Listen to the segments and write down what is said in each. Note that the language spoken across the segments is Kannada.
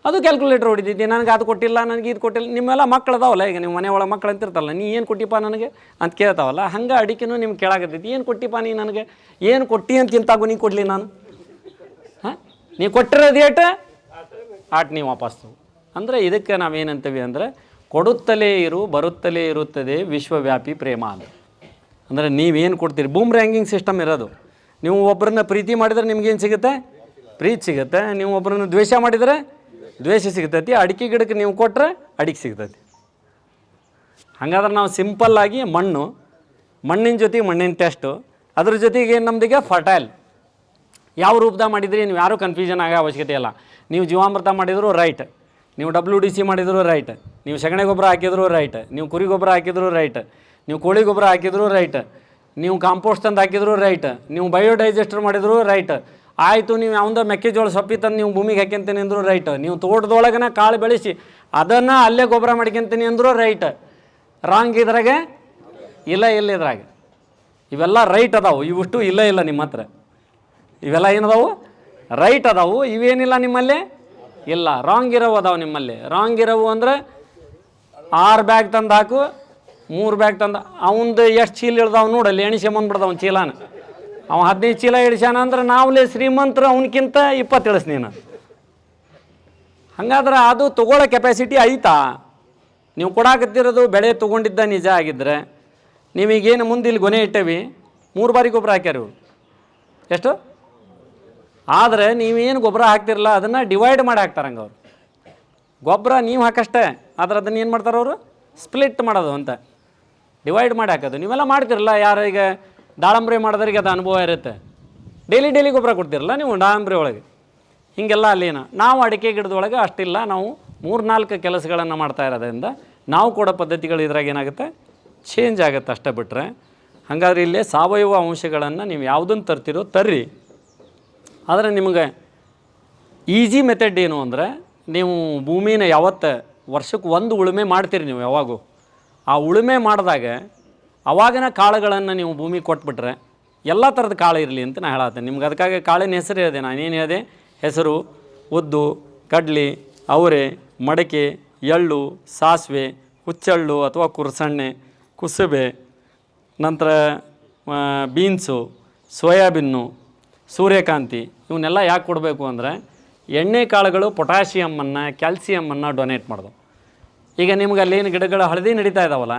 ಅದು ಕ್ಯಾಲ್ಕುಲೇಟರ್ ಹೊಡಿತೈತಿ. ನನಗೆ ಅದು ಕೊಟ್ಟಿಲ್ಲ, ನನಗೆ ಇದು ಕೊಟ್ಟಿಲ್ಲ. ನಿಮ್ಮೆಲ್ಲ ಮಕ್ಳು ಅದಾವಲ್ಲ, ಈಗ ನಿಮ್ಮ ಮನೆ ಒಳಗೆ ಮಕ್ಳು ಅಂತಿರ್ತಲ್ಲ, ನೀ ಏನು ಕೊಟ್ಟಿಪ್ಪ ನನಗೆ ಅಂತ ಕೇಳ್ತಾವಲ್ಲ, ಹಂಗೆ ಅಡಿಕೆನೂ ನಿಮ್ಗೆ ಕೇಳಾಕತ್ತೈತಿ. ಏನು ಕೊಟ್ಟಿಪ್ಪ ನೀ ನನಗೆ, ಏನು ಕೊಟ್ಟಿ ಅಂತ ಇಂತಾಗು ನೀ ಕೊಡಲಿ ನಾನು. ಹಾಂ, ನೀ ಕೊಟ್ಟಿರೋದು ಏಟ ಆಟ್ ನೀವು ವಾಪಸ್ಸು. ಅಂದರೆ ಇದಕ್ಕೆ ನಾವೇನಂತೀವಿ ಅಂದರೆ, ಕೊಡುತ್ತಲೇ ಇರು ಬರುತ್ತಲೇ ಇರುತ್ತದೆ ವಿಶ್ವವ್ಯಾಪಿ ಪ್ರೇಮ ಅಂತ. ಅಂದರೆ ನೀವೇನು ಕೊಡ್ತೀರಿ, ಬೂಮ್ ರ್ಯಾಂಕಿಂಗ್ ಸಿಸ್ಟಮ್ ಇರೋದು. ನೀವು ಒಬ್ಬರನ್ನ ಪ್ರೀತಿ ಮಾಡಿದರೆ ನಿಮ್ಗೇನು ಸಿಗುತ್ತೆ, ಪ್ರೀತಿ ಸಿಗುತ್ತೆ. ನೀವು ಒಬ್ಬರನ್ನ ದ್ವೇಷ ಮಾಡಿದರೆ ದ್ವೇಷ ಸಿಗ್ತೈತಿ. ಅಡಿಕೆ ಗಿಡಕ್ಕೆ ನೀವು ಕೊಟ್ಟರೆ ಅಡಿಕೆ ಸಿಗ್ತೈತಿ. ಹಾಗಾದ್ರೆ ನಾವು ಸಿಂಪಲ್ಲಾಗಿ ಮಣ್ಣಿನ ಜೊತೆಗೆ ಮಣ್ಣಿನ ಟೆಸ್ಟು, ಅದ್ರ ಜೊತೆಗೆ ನಮ್ದೀಗ ಫರ್ಟೈಲ್ ಯಾವ ರೂಪದಾಗ ಮಾಡಿದ್ರಿ ನೀವು ಯಾರೂ ಕನ್ಫ್ಯೂಷನ್ ಆಗೋ ಅವಶ್ಯಕತೆ ಇಲ್ಲ. ನೀವು ಜೀವಾಮೃತ ಮಾಡಿದರೂ ರೈಟ್, ನೀವು WDC ಮಾಡಿದರೂ ರೈಟ್, ನೀವು ಸಗಣಿ ಗೊಬ್ಬರ ಹಾಕಿದರೂ ರೈಟ್, ನೀವು ಕುರಿ ಗೊಬ್ಬರ ಹಾಕಿದರೂ ರೈಟ್, ನೀವು ಕೋಳಿ ಗೊಬ್ಬರ ಹಾಕಿದರೂ ರೈಟ್, ನೀವು ಕಾಂಪೋಸ್ಟ್ ತಂದು ಹಾಕಿದರೂ ರೈಟ್, ನೀವು ಬಯೋಡೈಜೆಸ್ಟರ್ ಮಾಡಿದರೂ ರೈಟ್. ಆಯಿತು, ನೀವು ಯಾವುದೋ ಮೆಕ್ಕೆಜೋಳ ಸೊಪ್ಪಿ ತಂದು ನೀವು ಭೂಮಿಗೆ ಹಾಕ್ಯಂತೀನಿ ಅಂದರೂ ರೈಟ್. ನೀವು ತೋಟದೊಳಗನ ಕಾಳು ಬೆಳೆಸಿ ಅದನ್ನು ಅಲ್ಲೇ ಗೊಬ್ಬರ ಮಾಡ್ಕೊಂತೀನಿ ಅಂದರೂ ರೈಟ್. ರಾಂಗ್ ಇದ್ರಾಗೆ ಇಲ್ಲ ಇದ್ರಾಗೆ ಇವೆಲ್ಲ ರೈಟ್ ಅದಾವು. ಇವಿಷ್ಟು ಇಲ್ಲ ನಿಮ್ಮ ಹತ್ರ. ಇವೆಲ್ಲ ಏನದಾವು ರೈಟ್ ಅದಾವು, ಇವೇನಿಲ್ಲ ನಿಮ್ಮಲ್ಲಿ ಇಲ್ಲ. ರಾಂಗ್ ಇರೋವು ಅದಾವೆ ನಿಮ್ಮಲ್ಲಿ. ರಾಂಗ್ ಇರೋವು ಅಂದರೆ 6 ಬ್ಯಾಗ್ ತಂದು ಹಾಕು, 3 ಬ್ಯಾಗ್ ತಂದು ಅವಂದು ಎಷ್ಟು ಚೀಲ ಇಳ್ದಾವ್ ನೋಡಲ್ಲಿ, ಎಣಿಸ್ಕೊಂಬಂದ್ಬಿಡ್ದ ಚೀಲಾನ. ಅವ 15 ಚೀಲ ಇಳಿಸ್ಯಾನ ಅಂದ್ರೆ ನಾವ್ಲೇ ಶ್ರೀಮಂತರು ಅವನಕ್ಕಿಂತ 20 ಇಳಿಸ್ ನೀನು. ಹಾಗಾದ್ರೆ ಅದು ತೊಗೊಳ್ಳೋ ಕೆಪಾಸಿಟಿ ಐತಾ? ನೀವು ಕೊಡಾಕತ್ತಿರೋದು ಬೆಳೆ ತೊಗೊಂಡಿದ್ದ ನಿಜ ಆಗಿದ್ದರೆ, ನೀವೀಗೇನು ಮುಂದೆ ಇಲ್ಲಿ ಗೊನೆ ಇಟ್ಟೇವಿ 3 ಬಾರಿ ಗೊಬ್ಬರ ಹಾಕ್ಯಾರ ಇವರು ಎಷ್ಟು. ಆದರೆ ನೀವೇನು ಗೊಬ್ಬರ ಹಾಕ್ತಿರಲ್ಲ ಅದನ್ನು ಡಿವೈಡ್ ಮಾಡಿ ಹಾಕ್ತಾರಂಗೆ ಅವರು. ಗೊಬ್ಬರ ನೀವು ಹಾಕಷ್ಟೇ, ಆದರೆ ಅದನ್ನು ಏನು ಮಾಡ್ತಾರೆ ಅವರು, ಸ್ಪ್ಲಿಟ್ ಮಾಡೋದು ಅಂತ, ಡಿವೈಡ್ ಮಾಡಿ ಹಾಕೋದು. ನೀವೆಲ್ಲ ಮಾಡ್ತಿರಲ್ಲ, ಯಾರು ಈಗ ದಾಳಂಬ್ರಿ ಮಾಡಿದ್ರಿಗೆ ಅದು ಅನುಭವ ಇರುತ್ತೆ. ಡೈಲಿ ಗೊಬ್ಬರ ಕೊಡ್ತಿರಲ್ಲ ನೀವು ದಾಳಂಬ್ರಿ ಒಳಗೆ. ಹೀಗೆಲ್ಲ ಅಲ್ಲಿನ ನಾವು ಅಡಿಕೆ ಗಿಡದೊಳಗೆ ಅಷ್ಟಿಲ್ಲ. ನಾವು 3-4 ಕೆಲಸಗಳನ್ನು ಮಾಡ್ತಾ ಇರೋದ್ರಿಂದ ನಾವು ಕೊಡೋ ಪದ್ಧತಿಗಳು ಇದ್ರಾಗ ಏನಾಗುತ್ತೆ, ಚೇಂಜ್ ಆಗುತ್ತೆ ಅಷ್ಟೇ ಬಿಟ್ಟರೆ. ಹಾಗಾದ್ರೆ ಇಲ್ಲೇ ಸಾವಯವ ಅಂಶಗಳನ್ನು ನೀವು ಯಾವುದನ್ನು ತರ್ತಿರೋ ತರ್ರಿ. ಆದರೆ ನಿಮಗೆ ಈಸಿ ಮೆಥಡ್ ಏನು ಅಂದರೆ, ನೀವು ಭೂಮಿನ ಯಾವತ್ತು ವರ್ಷಕ್ಕೆ 1 ಉಳುಮೆ ಮಾಡ್ತೀರಿ ನೀವು ಯಾವಾಗೂ. ಆ ಉಳುಮೆ ಮಾಡಿದಾಗ ಅವಾಗಿನ ಕಾಳುಗಳನ್ನು ನೀವು ಭೂಮಿಗೆ ಕೊಟ್ಬಿಟ್ರೆ ಎಲ್ಲ ಥರದ ಕಾಳು ಇರಲಿ ಅಂತ ನಾನು ಹೇಳತ್ತೇನೆ ನಿಮ್ಗೆ. ಅದಕ್ಕಾಗಿ ಕಾಳಿನ ಹೆಸರು ಹೇಳಿದೆ ನಾನೇನು ಹೇಳಿದೆ, ಹೆಸರು, ಉದ್ದು, ಕಡ್ಲಿ, ಅವರೆ, ಮಡಕೆ, ಎಳ್ಳು, ಸಾಸಿವೆ, ಹುಚ್ಚೆಳ್ಳು ಅಥವಾ ಕುರ್ಸಣ್ಣೆ, ಕುಸುಬೆ, ನಂತರ ಬೀನ್ಸು, ಸೋಯಾಬೀನು, ಸೂರ್ಯಕಾಂತಿ, ಇವನ್ನೆಲ್ಲ ಯಾಕೆ ಕೊಡಬೇಕು ಅಂದರೆ, ಎಣ್ಣೆ ಕಾಳುಗಳು ಪೊಟ್ಯಾಷಿಯಮ್ಮನ್ನು ಕ್ಯಾಲ್ಸಿಯಮ್ಮನ್ನು ಡೊನೇಟ್ ಮಾಡೋದು. ಈಗ ನಿಮ್ಗೆ ಅಲ್ಲೇನು ಗಿಡಗಳು ಹಳದಿ ನಡೀತಾ ಇದ್ದಾವಲ್ಲ,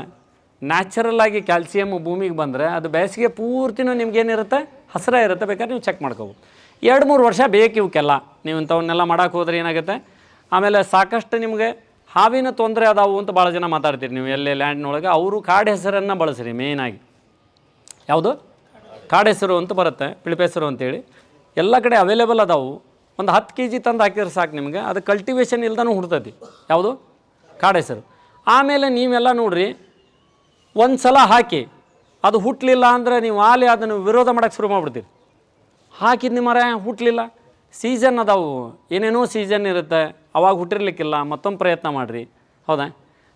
ನ್ಯಾಚುರಲ್ಲಾಗಿ ಕ್ಯಾಲ್ಸಿಯಮ್ ಭೂಮಿಗೆ ಬಂದರೆ ಅದು ಬೇಸಿಗೆ ಪೂರ್ತಿನೂ ನಿಮ್ಗೇನಿರುತ್ತೆ, ಹಸಿರ ಇರುತ್ತೆ. ಬೇಕಾದ್ರೆ ನೀವು ಚೆಕ್ ಮಾಡ್ಕೋಬೋದು. 2-3 ವರ್ಷ ಬೇಕು ಇವಕ್ಕೆಲ್ಲ. ನೀವು ಇಂಥವನ್ನೆಲ್ಲ ಮಾಡೋಕೆ ಹೋದ್ರೆ ಏನಾಗುತ್ತೆ, ಆಮೇಲೆ ಸಾಕಷ್ಟು ನಿಮಗೆ ಹಾವಿನ ತೊಂದರೆ ಅದಾವು ಅಂತ ಭಾಳ ಜನ ಮಾತಾಡ್ತೀರಿ ನೀವು ಎಲ್ಲೇ ಲ್ಯಾಂಡ್ನೊಳಗೆ. ಅವರು ಕಾಡು ಹೆಸರನ್ನು ಬಳಸ್ರಿ ಮೇಯ್ನಾಗಿ. ಯಾವುದು ಕಾಡು ಹೆಸರು ಅಂತ ಬರುತ್ತೆ, ಪಿಳಿಪೆ ಹೆಸರು ಅಂತೇಳಿ ಎಲ್ಲ ಕಡೆ ಅವೈಲೇಬಲ್ ಅದಾವು. ಒಂದು 10 kg ತಂದು ಹಾಕಿದ್ರೆ ಸಾಕು ನಿಮಗೆ, ಅದು ಕಲ್ಟಿವೇಷನ್ ಇಲ್ದನೂ ಹುಡ್ತೈತಿ. ಯಾವುದು ಕಾಡು ಹೆಸರು. ಆಮೇಲೆ ನೀವೆಲ್ಲ ನೋಡಿರಿ, ಒಂದು ಸಲ ಹಾಕಿ ಅದು ಹುಟ್ಟಲಿಲ್ಲ ಅಂದರೆ ನೀವು ಆಲೆ ಅದನ್ನು ವಿರೋಧ ಮಾಡೋಕ್ಕೆ ಶುರು ಮಾಡಿಬಿಡ್ತೀರಿ. ಹಾಕಿದ್ನಿ ಮರ ಹುಟ್ಟಲಿಲ್ಲ, ಸೀಸನ್ ಅದಾವು, ಏನೇನೋ ಸೀಸನ್ ಇರುತ್ತೆ, ಅವಾಗ ಹುಟ್ಟಿರ್ಲಿಕ್ಕಿಲ್ಲ, ಮತ್ತೊಂದು ಪ್ರಯತ್ನ ಮಾಡಿರಿ. ಹೌದಾ?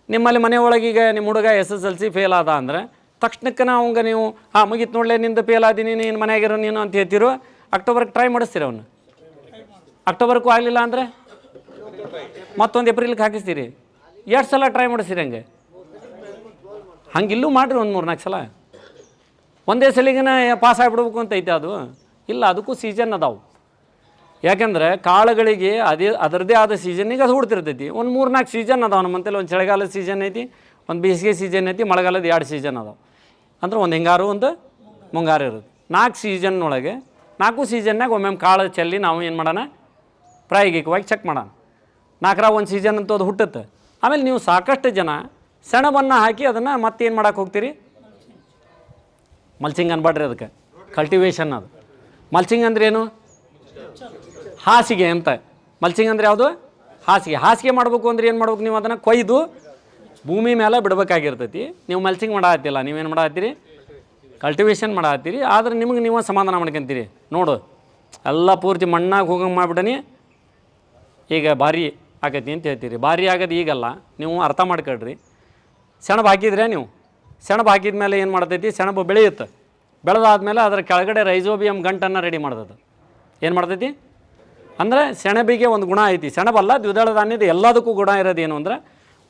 ನಿಮ್ಮಲ್ಲಿ ಮನೆ ಒಳಗೀಗ ನಿಮ್ಮ ಹುಡುಗ SSLC ಫೇಲ್ ಆದ ಅಂದರೆ ತಕ್ಷಣಕ್ಕೆ ಅವಂಗೆ ನೀವು ಮುಗೀತು ನೋಡಲೇ ನಿಂದು ಫೇಲ್ ಆದೀನಿ, ನೀನು ಮನೆಯಾಗಿರೋ ನೀನು ಅಂತ ಹೇಳ್ತಿರೋ. ಅಕ್ಟೋಬರ್ಗೆ ಟ್ರೈ ಮಾಡಿಸ್ತೀರಿ ಅವನು. ಅಕ್ಟೋಬರ್ಗೂ ಆಗಲಿಲ್ಲ ಅಂದರೆ ಮತ್ತೊಂದು ಏಪ್ರಿಲ್ಗೆ ಹಾಕಿಸ್ತೀರಿ. 2 ಸಲ ಟ್ರೈ ಮಾಡಿಸ್ತೀರಿ. ಹಂಗಿಲ್ಲೂ ಮಾಡಿರಿ ಒಂದು 3-4 ಸಲ. ಒಂದೇ ಸಲಿಗನ ಪಾಸ್ ಆಗಿಬಿಡ್ಬೇಕು ಅಂತ ಐತೆ ಅದು ಇಲ್ಲ. ಅದಕ್ಕೂ ಸೀಸನ್ ಅದಾವು. ಯಾಕೆಂದರೆ ಕಾಳುಗಳಿಗೆ ಅದರದ್ದೇ ಆದ ಸೀಸನ್ನಿಗೆ ಅದು ಹುಡ್ತಿರ್ತೈತಿ. ಒಂದು 3-4 ಸೀಸನ್ ಅದಾವೆ ನಮ್ಮಂತಲ್ಲಿ. ಒಂದು ಚಳಿಗಾಲದ ಸೀಸನ್ ಐತಿ, ಒಂದು ಬೇಸಿಗೆ ಸೀಸನ್ ಐತಿ, ಮಳೆಗಾಲದ 2 ಸೀಸನ್ ಅದಾವೆ. ಅಂದ್ರೆ ಒಂದು ಹಿಂಗಾರು ಒಂದು ಮುಂಗಾರು ಇರುತ್ತೆ. 4 ಸೀಸನ್ನೊಳಗೆ 4 ಸೀಸನ್ನಾಗ ಒಮ್ಮೊಮ್ಮೆ ಕಾಳು ಚೆಲ್ಲಿ ನಾವು ಏನು ಮಾಡೋಣ, ಪ್ರಾಯೋಗಿಕವಾಗಿ ಚೆಕ್ ಮಾಡೋಣ. 4ರ ಒಂದು ಸೀಸನ್ ಅಂತೂ ಅದು ಹುಟ್ಟುತ್ತೆ. ಆಮೇಲೆ ನೀವು ಸಾಕಷ್ಟು ಜನ ಸೆಣಬನ್ನು ಹಾಕಿ ಅದನ್ನು ಮತ್ತೇನು ಮಾಡೋಕೆ ಹೋಗ್ತೀರಿ, ಮಲ್ಚಿಂಗ್ ಅನ್ಬೇಡ್ರಿ, ಅದಕ್ಕೆ ಕಲ್ಟಿವೇಷನ್. ಅದು ಮಲ್ಚಿಂಗ್ ಅಂದ್ರೆ ಏನು, ಹಾಸಿಗೆ ಅಂತ. ಮಲ್ಚಿಂಗ್ ಅಂದರೆ ಯಾವುದು, ಹಾಸಿಗೆ ಮಾಡಬೇಕು ಅಂದ್ರೆ ಏನು ಮಾಡ್ಬೇಕು, ನೀವು ಅದನ್ನು ಕೊಯ್ದು ಭೂಮಿ ಮೇಲೆ ಬಿಡಬೇಕಾಗಿರ್ತೈತಿ. ನೀವು ಮಲ್ಚಿಂಗ್ ಮಾಡಾತ್ತಿಲ್ಲ, ನೀವೇನು ಮಾಡತ್ತೀರಿ, ಕಲ್ಟಿವೇಷನ್ ಮಾಡತ್ತೀರಿ. ಆದರೆ ನಿಮಗೆ ನೀವು ಸಮಾಧಾನ ಮಾಡ್ಕೊಂತೀರಿ. ನೋಡು ಎಲ್ಲ ಪೂರ್ತಿ ಮಣ್ಣಾಗಿ ಹೋಗಂಗೆ ಮಾಡಿಬಿಡನಿ, ಈಗ ಭಾರಿ ಆಗೈತಿ ಅಂತ ಹೇಳ್ತೀರಿ. ಭಾರಿ ಆಗೋದು ಈಗಲ್ಲ, ನೀವು ಅರ್ಥ ಮಾಡ್ಕೊಳ್ರಿ. ಸೆಣಬು ಹಾಕಿದ್ರೆ ನೀವು ಸೆಣಬು ಹಾಕಿದ ಮೇಲೆ ಏನು ಮಾಡ್ತೈತಿ, ಸೆಣಬು ಬೆಳೆಯುತ್ತೆ. ಬೆಳೆದಾದ್ಮೇಲೆ ಅದರ ಕೆಳಗಡೆ ರೈಸೋಬಿಯಮ್ ಗಂಟನ್ನು ರೆಡಿ ಮಾಡ್ತದೆ. ಏನು ಮಾಡ್ತೈತಿ, ಅಂದರೆ ಸೆಣಬಿಗೆ ಒಂದು ಗುಣ ಐತಿ. ಸೆಣಬಲ್ಲ, ದ್ವಿದಳ ಧಾನ್ಯದ ಎಲ್ಲದಕ್ಕೂ ಗುಣ ಇರೋದೇನು ಅಂದರೆ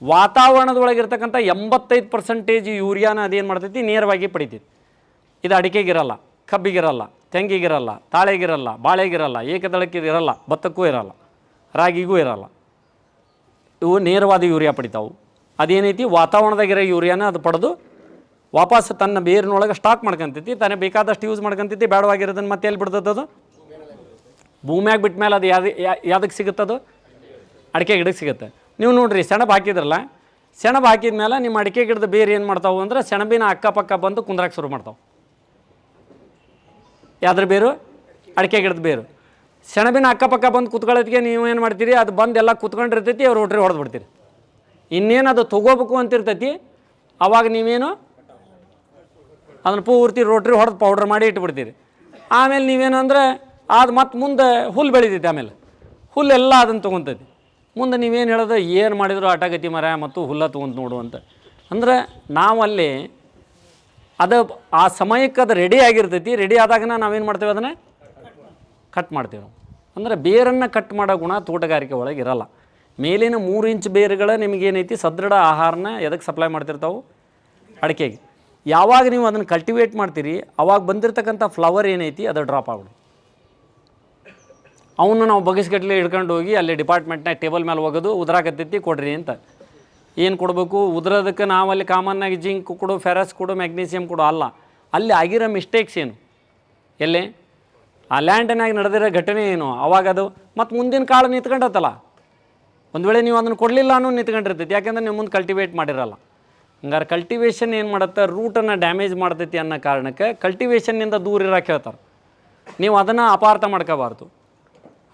ವಾತಾವರಣದೊಳಗಿರ್ತಕ್ಕಂಥ 85% ಯೂರಿಯಾನ ಅದೇನು ಮಾಡ್ತೈತಿ, ನೇರವಾಗಿ ಪಡಿತೈತಿ. ಇದು ಅಡಿಕೆಗಿರಲ್ಲ, ಕಬ್ಬಿಗಿರಲ್ಲ, ತೆಂಗಿಗಿರಲ್ಲ, ತಾಳೆಗಿರಲ್ಲ, ಬಾಳೆಗಿರಲ್ಲ, ಏಕದಳಕ್ಕಿರಲ್ಲ, ಭತ್ತಕ್ಕೂ ಇರಲ್ಲ, ರಾಗಿಗೂ ಇರಲ್ಲ. ಇವು ನೇರವಾದ ಯೂರಿಯಾ ಪಡಿತಾವು. ಅದೇನೈತಿ, ವಾತಾವರಣದಾಗಿರೋ ಯೂರಿಯಾನ ಅದು ಪಡೆದು ವಾಪಸ್ ತನ್ನ ಬೇರಿನೊಳಗೆ ಸ್ಟಾಕ್ ಮಾಡ್ಕೊಂತೈತಿ, ತನಗೆ ಬೇಕಾದಷ್ಟು ಯೂಸ್ ಮಾಡ್ಕೊಂತೈತಿ. ಬೇಡವಾಗಿರೋದನ್ನು ಮತ್ತೆ ಎಲ್ಲಿ ಬಿಡ್ತದೆ, ಅದು ಭೂಮಿಯಾಗ ಬಿಟ್ಟ ಮೇಲೆ ಅದು ಯಾವುದಕ್ಕೆ ಸಿಗುತ್ತದು, ಅಡಿಕೆ ಗಿಡಕ್ಕೆ ಸಿಗುತ್ತೆ. ನೀವು ನೋಡಿರಿ, ಸೆಣಬು ಹಾಕಿದ್ರಲ್ಲ, ಸೆಣಬು ಹಾಕಿದ ಮೇಲೆ ನಿಮ್ಮ ಅಡಿಕೆ ಗಿಡದ ಬೇರೆ ಏನು ಮಾಡ್ತಾವೆ ಅಂದರೆ ಸೆಣಬಿನ ಅಕ್ಕಪಕ್ಕ ಬಂದು ಕುಂದ್ರಕ್ಕೆ ಶುರು ಮಾಡ್ತಾವೆ. ಯಾವ್ದ್ರ ಬೇರು, ಅಡಿಕೆ ಗಿಡದ ಬೇರು. ಸೆಣಬಿನ ಅಕ್ಕಪಕ್ಕ ಬಂದು ಕುತ್ಕೊಳ್ಳೋದಕ್ಕೆ ನೀವು ಏನು ಮಾಡ್ತೀರಿ, ಅದು ಬಂದು ಎಲ್ಲ ಕುತ್ಕೊಂಡಿರ್ತೈತಿ, ಅವ್ರು ರೋಟ್ರಿ ಹೊಡೆದು ಬಿಡ್ತೀರಿ. ಇನ್ನೇನು ಅದು ತೊಗೋಬೇಕು ಅಂತಿರ್ತೈತಿ, ಅವಾಗ ನೀವೇನು ಅದನ್ನು ಪೂರ್ತಿ ರೋಟ್ರಿ ಹೊಡೆದು ಪೌಡ್ರ್ ಮಾಡಿ ಇಟ್ಬಿಡ್ತೀರಿ. ಆಮೇಲೆ ನೀವೇನು ಅಂದರೆ ಅದು ಮತ್ತೆ ಮುಂದೆ ಹುಲ್ಲು ಬೆಳಿತೈತಿ. ಆಮೇಲೆ ಹುಲ್ಲೆಲ್ಲ ಅದನ್ನು ತೊಗೊತೈತಿ. ಮುಂದೆ ನೀವೇನು ಹೇಳೋದು, ಏನು ಮಾಡಿದ್ರು ಆಟಾಗತಿ ಮರ ಮತ್ತು ಹುಲ್ಲ ತೊಗೊಂಡು ನೋಡು ಅಂತ. ಅಂದರೆ ನಾವಲ್ಲಿ ಅದು ಆ ಸಮಯಕ್ಕೆ ಅದು ರೆಡಿ ಆಗಿರ್ತೈತಿ. ರೆಡಿ ಆದಾಗನ ನಾವೇನು ಮಾಡ್ತೇವೆ, ಅದನ್ನು ಕಟ್ ಮಾಡ್ತೇವೆ. ಅಂದರೆ ಬೇರನ್ನು ಕಟ್ ಮಾಡೋ ಗುಣ ತೋಟಗಾರಿಕೆ ಒಳಗೆ ಇರಲ್ಲ. ಮೇಲಿನ 3 ಇಂಚ್ ಬೇರುಗಳ ನಿಮಗೇನೈತಿ, ಸದೃಢ ಆಹಾರನ ಎದಕ್ಕೆ ಸಪ್ಲೈ ಮಾಡ್ತಿರ್ತಾವೆ, ಅಡಿಕೆಗೆ. ಯಾವಾಗ ನೀವು ಅದನ್ನು ಕಲ್ಟಿವೇಟ್ ಮಾಡ್ತೀರಿ, ಅವಾಗ ಬಂದಿರತಕ್ಕಂಥ ಫ್ಲವರ್ ಏನೈತಿ ಅದು ಡ್ರಾಪ್ ಆಗ್ಬಿಡು. ಅವನ್ನ ನಾವು ಬಗಸ್ಗಟ್ಟಲೆ ಹಿಡ್ಕೊಂಡು ಹೋಗಿ ಅಲ್ಲಿ ಡಿಪಾರ್ಟ್ಮೆಂಟ್ನಾಗ ಟೇಬಲ್ ಮೇಲೆ ಹೋಗೋದು, ಉದ್ರಾಕತ್ತೈತಿ ಕೊಡ್ರಿ ಅಂತ. ಏನು ಕೊಡಬೇಕು, ಉದ್ರೋದಕ್ಕೆ ನಾವಲ್ಲಿ ಕಾಮನ್ನಾಗಿ ಜಿಂಕ್ ಕೊಡು, ಫೆರಸ್ ಕೊಡು, ಮ್ಯಾಗ್ನೀಸಿಯಮ್ ಕೊಡು ಅಲ್ಲ. ಅಲ್ಲಿ ಆಗಿರೋ ಮಿಸ್ಟೇಕ್ಸ್ ಏನು, ಎಲ್ಲಿ ಆ ಲ್ಯಾಂಡ್ನಾಗ ನಡೆದಿರೋ ಘಟನೆ ಏನು, ಅವಾಗ ಅದು ಮತ್ತು ಮುಂದಿನ ಕಾಳು ನಿಂತ್ಕೊಂಡತ್ತಲ್ಲ. ಒಂದು ವೇಳೆ ನೀವು ಅದನ್ನು ಕೊಡಲಿಲ್ಲ ಅನ್ನೋ ನಿಂತ್ಕೊಂಡಿರ್ತೈತಿ, ಯಾಕೆಂದ್ರೆ ನೀವು ಮುಂದೆ ಕಲ್ಟಿವೇಟ್ ಮಾಡಿರಲ್ಲ. ಹಂಗಾರೆ ಕಲ್ಟಿವೇಷನ್ ಏನು ಮಾಡುತ್ತೆ, ರೂಟನ್ನು ಡ್ಯಾಮೇಜ್ ಮಾಡ್ತೈತಿ ಅನ್ನೋ ಕಾರಣಕ್ಕೆ ಕಲ್ಟಿವೇಷನ್ನಿಂದ ದೂರ ಇರೋಕೆ ಹೇಳ್ತಾರೆ. ನೀವು ಅದನ್ನು ಅಪಾರ್ಥ ಮಾಡ್ಕೋಬಾರ್ದು.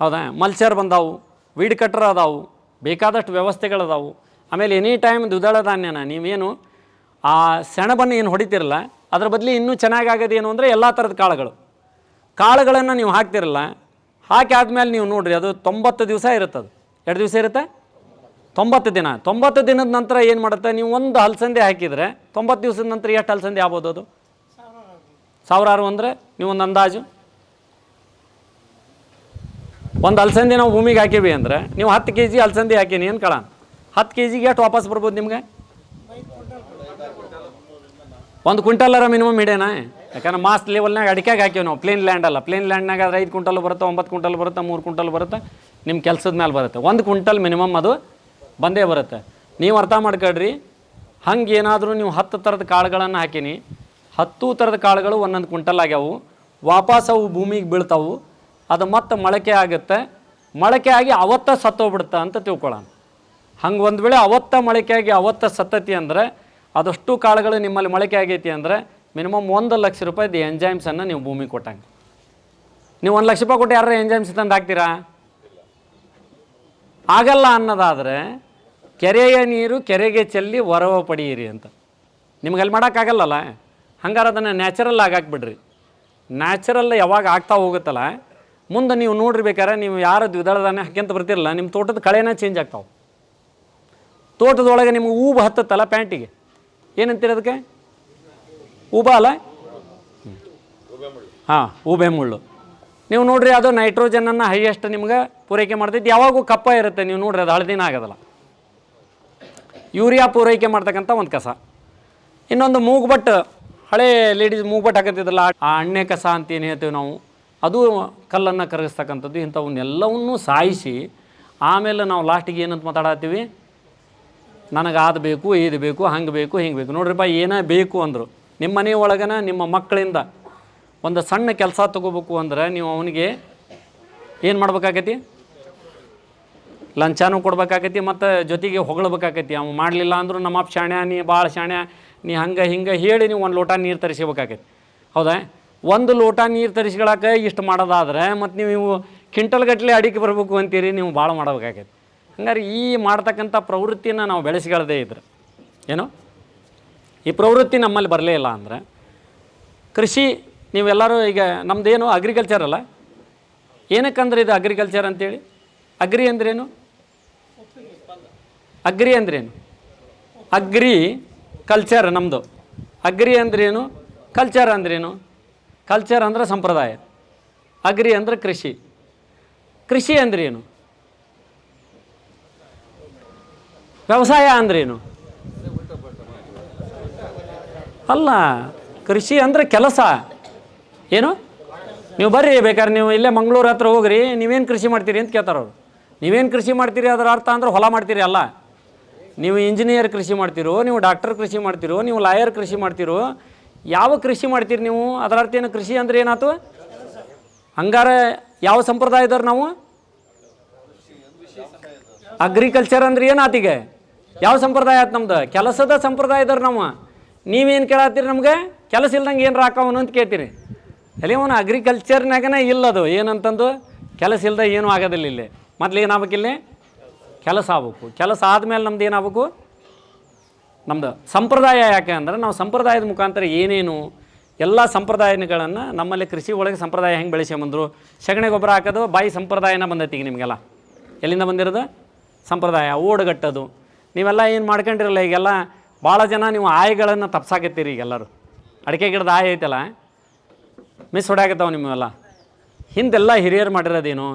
ಹೌದಾ, ಮಲ್ಚರ್ ಬಂದಾವು, ವೀಡ್ ಕಟ್ರ್ ಅದಾವು, ಬೇಕಾದಷ್ಟು ವ್ಯವಸ್ಥೆಗಳದಾವು. ಆಮೇಲೆ ಎನಿ ಟೈಮ್ ದ್ವಿದಳ ಧಾನ್ಯನ ನೀವೇನು ಆ ಸೆಣಬನ್ನು ಏನು ಹೊಡಿತಿರಲ್ಲ, ಅದ್ರ ಬದಲಿ ಇನ್ನೂ ಚೆನ್ನಾಗಿ ಆಗೋದೇನು ಅಂದರೆ ಎಲ್ಲ ಥರದ ಕಾಳುಗಳನ್ನು ನೀವು ಹಾಕ್ತಿರಲ್ಲ. ಹಾಕಿ ಆದಮೇಲೆ ನೀವು ನೋಡಿರಿ, ಅದು 90 ದಿವಸ ಇರುತ್ತದು. ಎರಡು ದಿವಸ ಇರುತ್ತೆ, 90 ದಿನ. 90 ದಿನದ ನಂತರ ಏನು ಮಾಡುತ್ತೆ, ನೀವು ಒಂದು ಹಲಸಂದೆ ಹಾಕಿದರೆ 90 ದಿವಸದ ನಂತರ ಎಷ್ಟು ಹಲಸಂದೆ ಆಗ್ಬೋದು, ಅದು 1000 ಅಂದರೆ ನೀವು ಒಂದು ಅಂದಾಜು ಒಂದು ಹಲಸಂದೆ ನಾವು ಭೂಮಿಗೆ ಹಾಕೀವಿ ಅಂದರೆ ನೀವು 10 kg ಹಲಸಂದೆ ಹಾಕೀನಿ ಏನು ಕಳ 10 kgಗೆ ಎಷ್ಟು ವಾಪಸ್ ಬರ್ಬೋದು ನಿಮಗೆ, 1 ಕ್ವಿಂಟಲರ ಮಿನಿಮಮ್ ಹಿಡೇನಾ. ಯಾಕಂದ್ರೆ ಮಾಸ್ ಲೆವೆಲ್ನಾಗ ಅಡಿಕೆಗೆ ಹಾಕೀವಿ ನಾವು, ಪ್ಲೇನ್ ಲ್ಯಾಂಡ್ ಅಲ್ಲ. ಪ್ಲೇನ್ ಲ್ಯಾಂಡ್ನಾಗ ಆದರೆ 5 ಕ್ವಿಂಟಲ್ ಬರುತ್ತೆ, 9 ಕ್ವಿಂಟಲ್ ಬರುತ್ತೆ, 3 ಕ್ವಿಂಟಲ್ ಬರುತ್ತೆ. ನಿಮ್ಮ ಕೆಲಸದ ಮೇಲೆ ಬರುತ್ತೆ. 1 ಕ್ವಿಂಟಲ್ ಮಿನಿಮಮ್ ಅದು ಬಂದೇ ಬರುತ್ತೆ. ನೀವು ಅರ್ಥ ಮಾಡ್ಕೊಳ್ರಿ. ಹಂಗೆ ಏನಾದರೂ ನೀವು 10 ಥರದ ಕಾಳುಗಳನ್ನು ಹಾಕೀನಿ, 10 ಥರದ ಕಾಳುಗಳು 1 ಕ್ವಿಂಟಲ್ ಆಗ್ಯಾವು, ವಾಪಸ್ ಅವು ಭೂಮಿಗೆ ಬೀಳ್ತಾವು. ಅದು ಮತ್ತೆ ಮೊಳಕೆ ಆಗುತ್ತೆ. ಮೊಳಕೆ ಆಗಿ ಅವತ್ತ ಸತ್ತೋಗ್ಬಿಡುತ್ತೆ ಅಂತ ತಿಳ್ಕೊಳ್ಳೋಣ. ಹಂಗೆ ಒಂದು ವೇಳೆ ಅವತ್ತ ಮೊಳಕೆ ಆಗಿ ಅವತ್ತ ಸತ್ತತಿ ಅಂದರೆ, ಅದಷ್ಟು ಕಾಳುಗಳು ನಿಮ್ಮಲ್ಲಿ ಮೊಳಕೆ ಆಗೈತಿ ಅಂದರೆ ಮಿನಿಮಮ್ 1 ಲಕ್ಷ ರೂಪಾಯಿದು ಎಂಜೈಮ್ಸನ್ನು ನೀವು ಭೂಮಿಗೆ ಕೊಟ್ಟಂಗೆ. ನೀವು 1 ಲಕ್ಷ ರೂಪಾಯಿ ಕೊಟ್ಟು ಯಾರು ಎಂಜೈಮ್ಸ್ ತಂದು ಹಾಕ್ತೀರಾ, ಆಗಲ್ಲ. ಅನ್ನೋದಾದರೆ ಕೆರೆಯ ನೀರು ಕೆರೆಗೆ ಚೆಲ್ಲಿ ಹೊರವ ಪಡೆಯಿರಿ ಅಂತ. ನಿಮ್ಗೆ ಅಲ್ಲಿ ಮಾಡೋಕ್ಕಾಗಲ್ಲಲ್ಲ. ಹಂಗಾರೆ ಅದನ್ನು ನ್ಯಾಚುರಲ್ ಆಗಿ ಹಾಕ್ಬಿಡ್ರಿ. ನ್ಯಾಚುರಲ್ ಯಾವಾಗ ಆಗ್ತಾ ಹೋಗುತ್ತಲ್ಲ, ಮುಂದೆ ನೀವು ನೋಡಿರ್ಬೇಕಾರೆ, ನೀವು ಯಾರು ದ್ವಿದಳ ಧಾನ್ಯ ಹಾಕ್ಯಂತ ಬರ್ತಿರಲ್ಲ, ನಿಮ್ಮ ತೋಟದ ಕಳೆನ ಚೇಂಜ್ ಆಗ್ತಾವೆ. ತೋಟದೊಳಗೆ ನಿಮ್ಗೆ ಊಬ ಹತ್ತತ್ತಲ್ಲ ಪ್ಯಾಂಟಿಗೆ, ಏನಂತೀರ ಅದಕ್ಕೆ, ಊಬ ಅಲ್ಲ, ಹಾಂ, ಊಬೆ ಮುಳ್ಳು. ನೀವು ನೋಡ್ರಿ, ಅದು ನೈಟ್ರೋಜನನ್ನು ಹೈಯೆಸ್ಟ್ ನಿಮ್ಗೆ ಪೂರೈಕೆ ಮಾಡ್ತೈತಿ. ಯಾವಾಗೂ ಕಪ್ಪ ಇರುತ್ತೆ, ನೀವು ನೋಡ್ರಿ, ಅದು ಹಳದಿನ ಆಗೋದಲ್ಲ. ಯೂರಿಯಾ ಪೂರೈಕೆ ಮಾಡ್ತಕ್ಕಂಥ ಒಂದು ಕಸ. ಇನ್ನೊಂದು ಮೂಗ್ಬಟ್ಟು, ಹಳೆ ಲೇಡೀಸ್ ಮೂಗ್ಬಟ್ಟು ಹಾಕತ್ತಿದ್ರಲ್ಲ, ಆ ಎಣ್ಣೆ ಕಸ ಅಂತ ಏನು ಹೇಳ್ತೀವಿ ನಾವು, ಅದು ಕಲ್ಲನ್ನು ಕರಗಿಸ್ತಕ್ಕಂಥದ್ದು. ಇಂಥವನ್ನೆಲ್ಲವನ್ನೂ ಸಾಯಿಸಿ ಆಮೇಲೆ ನಾವು ಲಾಸ್ಟಿಗೆ ಏನಂತ ಮಾತಾಡತ್ತೀವಿ, ನನಗೆ ಅದು ಬೇಕು, ಇದು ಬೇಕು, ಹಂಗೆ ಬೇಕು, ಹಿಂಗೆ ಬೇಕು. ನೋಡ್ರಿಪ್ಪ, ಏನೇ ಬೇಕು ಅಂದರು ನಿಮ್ಮ ಮನೆ ಒಳಗನ ನಿಮ್ಮ ಮಕ್ಕಳಿಂದ ಒಂದು ಸಣ್ಣ ಕೆಲಸ ತೊಗೋಬೇಕು ಅಂದ್ರೆ ನೀವು ಅವನಿಗೆ ಏನು ಮಾಡ್ಬೇಕಾಗೈತಿ, ಲಂಚಾನು ಕೊಡ್ಬೇಕಾಗೈತಿ, ಮತ್ತು ಜೊತೆಗೆ ಹೊಗಳ್ಬೇಕಾಗೈತಿ. ಅವ್ನು ಮಾಡಲಿಲ್ಲ ಅಂದರೂ ನಮ್ಮಪ್ಪ ಶಾಣ್ಯ, ನೀ ಭಾಳ ಶಾಣ್ಯ, ನೀ ಹಂಗೆ ಹಿಂಗೆ ಹೇಳಿ ನೀವು 1 ಲೋಟ ನೀರು ತರಿಸ್ಬೇಕಾಗೈತಿ. ಹೌದಾ, 1 ಲೋಟ ನೀರು ತರಿಸ್ಕೊಳಕ್ಕೆ ಇಷ್ಟು ಮಾಡೋದಾದ್ರೆ ಮತ್ತು ನೀವು ಕ್ವಿಂಟಲ್ಗಟ್ಟಲೆ ಅಡಿಕೆ ಬರಬೇಕು ಅಂತೀರಿ, ನೀವು ಭಾಳ ಮಾಡಬೇಕಾಗೈತಿ. ಹಂಗಾರೆ ಈ ಮಾಡ್ತಕ್ಕಂಥ ಪ್ರವೃತ್ತಿನ ನಾವು ಬೆಳೆಸ್ಕೊಳ್ಳದೇ ಇದ್ರೆ ಏನು, ಈ ಪ್ರವೃತ್ತಿ ನಮ್ಮಲ್ಲಿ ಬರಲೇ ಇಲ್ಲ ಅಂದರೆ ಕೃಷಿ, ನೀವೆಲ್ಲರೂ ಈಗ ನಮ್ಮದೇನು ಅಗ್ರಿಕಲ್ಚರ್ ಅಲ್ಲ, ಏನಕ್ಕಂದ್ರೆ ಇದು ಅಗ್ರಿಕಲ್ಚರ್ ಅಂತೇಳಿ. ಅಗ್ರಿ ಅಂದ್ರೇನು, ಅಗ್ರಿ ಅಂದ್ರೇನು, ಅಗ್ರಿ ಕಲ್ಚರ್ ನಮ್ಮದು. ಅಗ್ರಿ ಅಂದ್ರೇನು, ಕಲ್ಚರ್ ಅಂದ್ರೇನು. ಕಲ್ಚರ್ ಅಂದರೆ ಸಂಪ್ರದಾಯ, ಅಗ್ರಿ ಅಂದರೆ ಕೃಷಿ. ಕೃಷಿ ಅಂದ್ರೇನು? ವ್ಯವಸಾಯ ಅಂದ್ರೇನು? ಅಲ್ಲ, ಕೃಷಿ ಅಂದರೆ ಕೆಲಸ. ಏನು? ನೀವು ಬರ್ರಿ, ಬೇಕಾದ್ರೆ ನೀವು ಇಲ್ಲೇ ಮಂಗಳೂರು ಹತ್ರ ಹೋಗ್ರಿ, ನೀವೇನು ಕೃಷಿ ಮಾಡ್ತೀರಿ ಅಂತ ಕೇಳ್ತಾರೆ ಅವರು. ನೀವೇನು ಕೃಷಿ ಮಾಡ್ತೀರಿ ಅದರ ಅರ್ಥ ಅಂದ್ರೆ ಹೊಲ ಮಾಡ್ತೀರಿ ಅಲ್ಲ. ನೀವು ಇಂಜಿನಿಯರ್ ಕೃಷಿ ಮಾಡ್ತಿರೋ, ನೀವು ಡಾಕ್ಟರ್ ಕೃಷಿ ಮಾಡ್ತಿರೋ, ನೀವು ಲಾಯರ್ ಕೃಷಿ ಮಾಡ್ತಿರೋ, ಯಾವ ಕೃಷಿ ಮಾಡ್ತೀರಿ ನೀವು? ಅದರ ಅರ್ಥ ಏನು? ಕೃಷಿ ಅಂದರೆ ಏನಾಯ್ತು? ಹಂಗಾರೆ ಯಾವ ಸಂಪ್ರದಾಯದವ್ರು ನಾವು? ಅಗ್ರಿಕಲ್ಚರ್ ಅಂದ್ರೆ ಏನಾತೀಗ? ಯಾವ ಸಂಪ್ರದಾಯ ಆಯ್ತು ನಮ್ದು? ಕೆಲಸದ ಸಂಪ್ರದಾಯದವ್ರು ನಾವು. ನೀವೇನು ಕೇಳತ್ತೀರಿ? ನಮಗೆ ಕೆಲಸ ಇಲ್ದಂಗೆ ಏನು ರಾಕವನು ಅಂತ ಕೇಳ್ತೀರಿ. ಅಲ್ಲಿ ಅವನು ಅಗ್ರಿಕಲ್ಚರ್ನಾಗನೇ ಇಲ್ಲದು ಏನಂತಂದು ಕೆಲಸ ಇಲ್ಲದೆ ಏನೂ ಆಗೋದಿಲ್ಲ. ಇಲ್ಲಿ ಮೊದಲು ಏನಾಗಬೇಕು? ಇಲ್ಲಿ ಕೆಲಸ ಆಗ್ಬೇಕು. ಕೆಲಸ ಆದಮೇಲೆ ನಮ್ದು ಏನಾಗಬೇಕು? ನಮ್ಮದು ಸಂಪ್ರದಾಯ. ಯಾಕೆ ಅಂದ್ರೆ ನಾವು ಸಂಪ್ರದಾಯದ ಮುಖಾಂತರ ಏನೇನು ಎಲ್ಲ ಸಂಪ್ರದಾಯಗಳನ್ನು ನಮ್ಮಲ್ಲಿ ಕೃಷಿ ಒಳಗೆ ಸಂಪ್ರದಾಯ ಹೆಂಗೆ ಬೆಳೆಸ್ಕೊಂಬಂದರು? ಸಗಣಿ ಗೊಬ್ಬರ ಹಾಕೋದು ಬಾಯಿ ಸಂಪ್ರದಾಯನ ಬಂದೈತಿ ಈಗ ನಿಮಗೆಲ್ಲ. ಎಲ್ಲಿಂದ ಬಂದಿರೋದು? ಸಂಪ್ರದಾಯ. ಓಡುಗಟ್ಟೋದು ನೀವೆಲ್ಲ ಏನು ಮಾಡ್ಕೊಂಡಿರಲ್ಲ. ಈಗೆಲ್ಲ ಭಾಳ ಜನ ನೀವು ಆಯಗಳನ್ನು ತಪ್ಸಾಕತ್ತೀರಿ. ಈಗೆಲ್ಲರೂ ಅಡಿಕೆ ಗಿಡದ ಆಯ ಐತಲ್ಲ, ಮಿಸ್ ಹೊಡ್ಯಾಕತ್ತಾವ ನಿಮ್ಮೆಲ್ಲ. ಹಿಂದೆಲ್ಲ ಹಿರಿಯರು ಮಾಡಿರೋದೇನು?